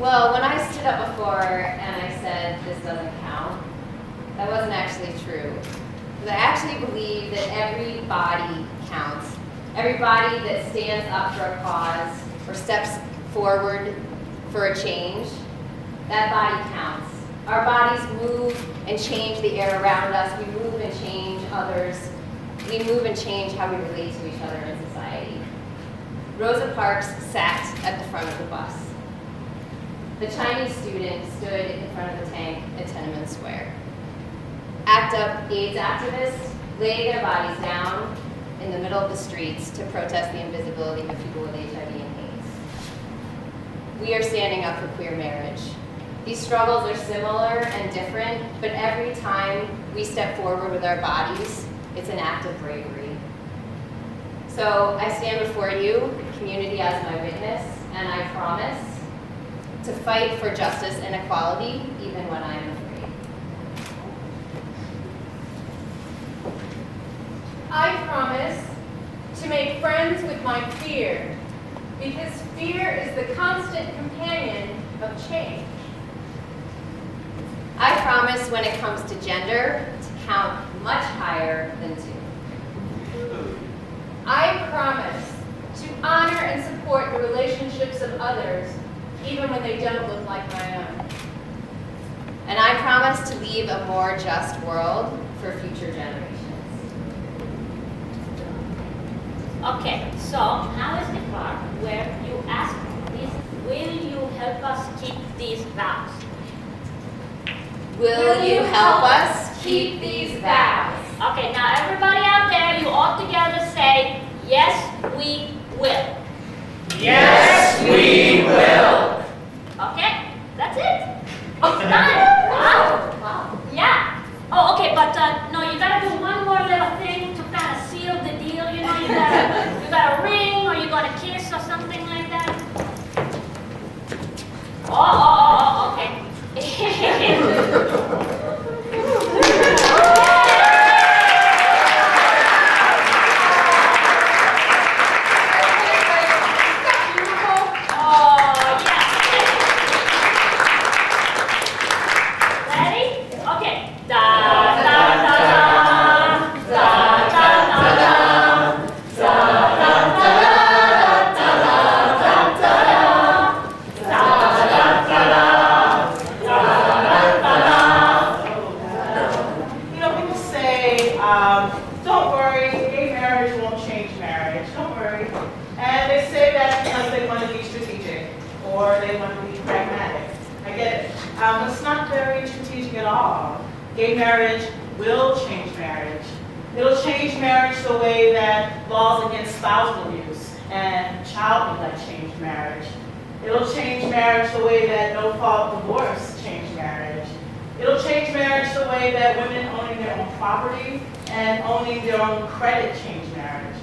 Well, when I stood up before and I said this doesn't count, that wasn't actually true. Because I actually believe that every body counts. Every body that stands up for a cause or steps forward for a change, that body counts. Our bodies move and change the air around us. We move and change others. We move and change how we relate to each other in society. Rosa Parks sat at the front of the bus. The Chinese student stood in front of the tank at Tiananmen Square. ACT UP AIDS activists lay their bodies down in the middle of the streets to protest the invisibility of people with HIV and AIDS. We are standing up for queer marriage. These struggles are similar and different, but every time we step forward with our bodies, it's an act of bravery. So I stand before you, community as my witness, and I promise to fight for justice and equality, even when I am afraid. I promise to make friends with my fear, because fear is the constant companion of change. I promise when it comes to gender to count much higher than 2. I promise to honor and support the relationships of others, even when they don't look like my own. And I promise to leave a more just world for future generations. Okay, so now is the part where you ask this, will you help us keep these vows? Will you help us keep these vows? Okay, now everybody out there, you all together say, yes, we will. Yes, we will. Okay, that's it. It's done. Wow. Wow. Yeah. Oh, okay, but no, you gotta do one more little thing to kind of seal the deal. You know, you got a ring, or you got a kiss, or something like that. Oh, okay. Don't worry, gay marriage won't change marriage. Don't worry. And they say that because they want to be strategic or they want to be pragmatic. I get it. But it's not very strategic at all. Gay marriage will change marriage. It'll change marriage the way that laws against spousal abuse and child neglect change marriage. It'll change marriage the way that no-fault divorce changed marriage. It'll change marriage the way that women owning their own property and owning their own credit change marriage.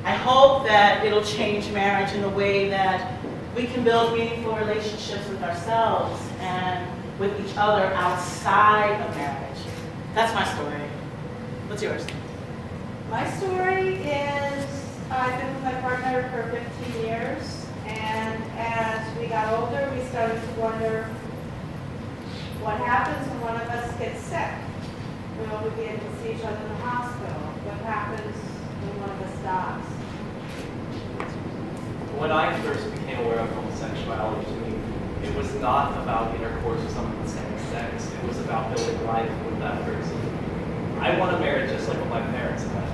I hope that it'll change marriage in the way that we can build meaningful relationships with ourselves and with each other outside of marriage. That's my story. What's yours? My story is I've been with my partner for 15 years, and as we got older, we started to wonder what happens when one of us gets sick. Will we be able to see each other in the hospital? What happens when one of us dies? When I first became aware of homosexuality, to me, it was not about intercourse with someone of the same sex. It was about building life with that person. I want a marriage just like what my parents had.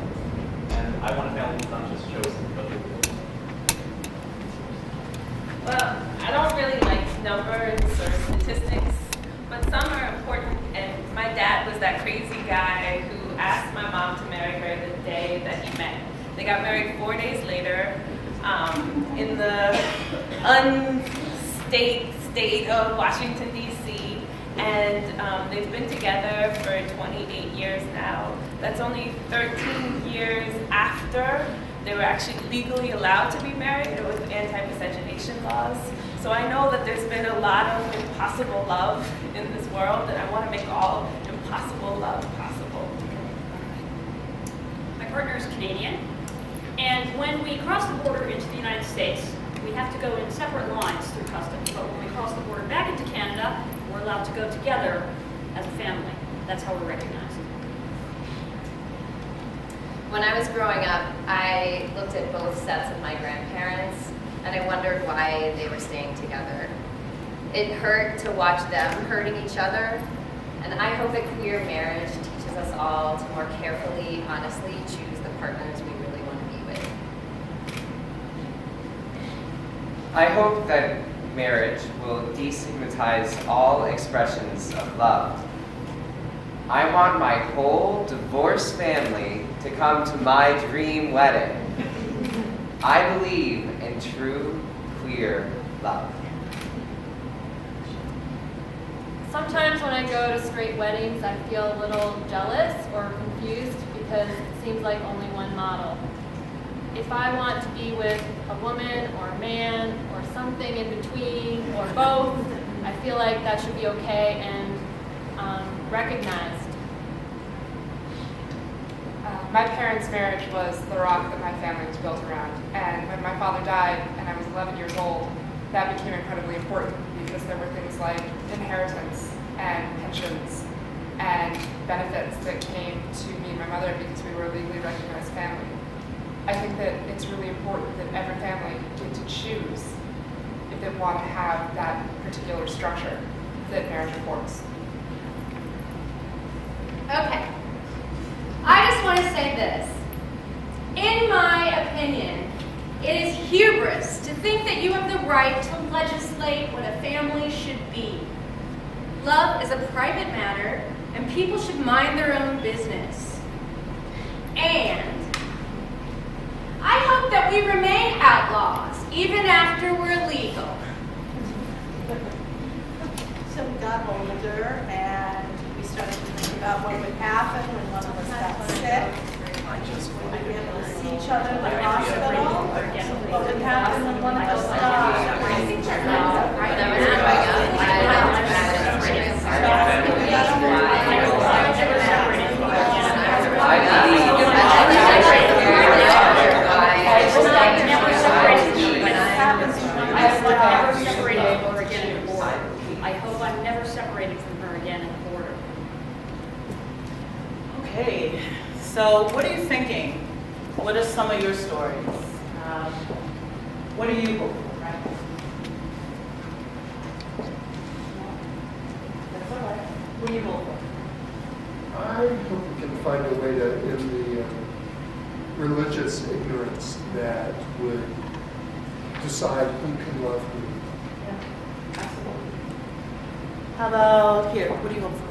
And I want a family that's not just chosen, but well, I don't really like numbers or statistics, but some are important. And my dad was that crazy guy who asked my mom to marry her the day that he met. They got married 4 days later in the unstate state of Washington, D.C. And they've been together for 28 years now. That's only 13 years after they were actually legally allowed to be married with anti-miscegenation laws. So I know that there's been a lot of impossible love in this world, and I want to make all impossible love possible. My partner is Canadian, and when we crossed the border into the United States, We have to go in separate lines through customs, but when we cross the border back into Canada, we're allowed to go together as a family. That's how we're recognized. When I was growing up, I looked at both sets of my grandparents, and I wondered why they were staying together. It hurt to watch them hurting each other, and I hope that queer marriage teaches us all to more carefully, honestly choose the partners we really want to be with. I hope that marriage will destigmatize all expressions of love. I want my whole divorced family to come to my dream wedding. I believe in true queer love. Sometimes when I go to straight weddings, I feel a little jealous or confused because it seems like only one model. If I want to be with a woman or a man or something in between or both, I feel like that should be okay and recognized. My parents' marriage was the rock that my family was built around. And when my father died and I was 11 years old, that became incredibly important because there were things like inheritance and pensions and benefits that came to me and my mother because we were a legally recognized family. I think that it's really important that every family get to choose if they want to have that particular structure that marriage affords. Okay. I just want to say this. In my opinion, it is hubris to think that you have the right to legislate what a family should be. Love is a private matter, and people should mind their own business. And I hope that we remain outlaws, even after we're legal. So we got older and we started to think about what would happen when one of us got sick. Would we be able to see each other in the hospital? What would happen when one of us died? When I was growing up, I hope I'm never separated from her again at the border. Okay, so what are you thinking? What are some of your stories? What are you hoping for, right? That's all right. What are you hoping for? I hope we can find a way to end the religious ignorance that would decide who can love who. Yeah, absolutely. How about here? What do you hope for?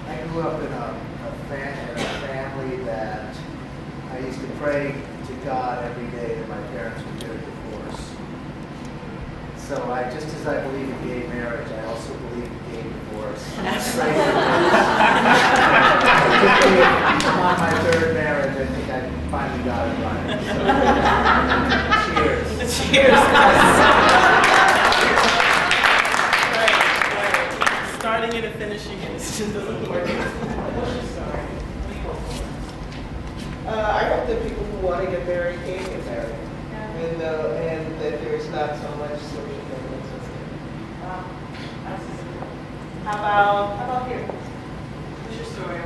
I grew up in a family that I used to pray to God every day that my parents would get a divorce. So just as I believe in gay marriage, I also believe in gay divorce. I'm on my third marriage. I think I finally got it right. So, cheers. Cheers. Starting it and finishing it just doesn't work. I hope that people who want to get married can get married, and that there's not so much social difference. How about here? What's your story?